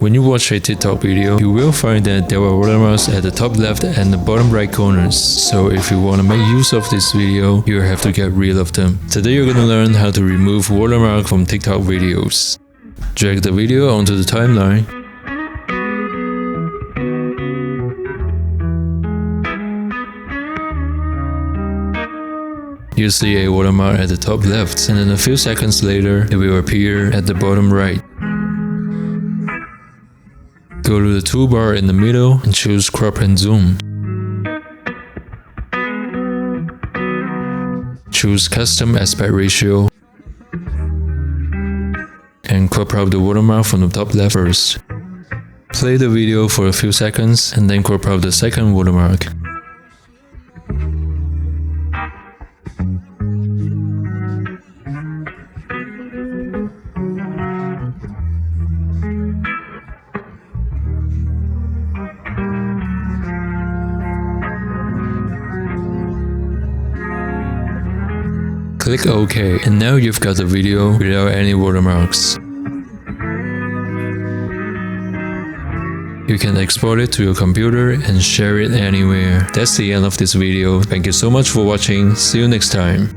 When you watch a TikTok video, you will find that there are watermarks at the top left and the bottom right corners. So if you want to make use of this video, you have to get rid of them. Today you're going to learn how to remove watermark from TikTok videos. Drag the video onto the timeline. You see a watermark at the top left, and then a few seconds later, it will appear at the bottom right. Go to the toolbar in the middle and choose Crop and Zoom. Choose Custom Aspect Ratio and crop out the watermark from the top left first. Play the video for a few seconds and then crop out the second watermark. Click OK, and now you've got the video without any watermarks. You can export it to your computer and share it anywhere. That's the end of this video. Thank you so much for watching. See you next time.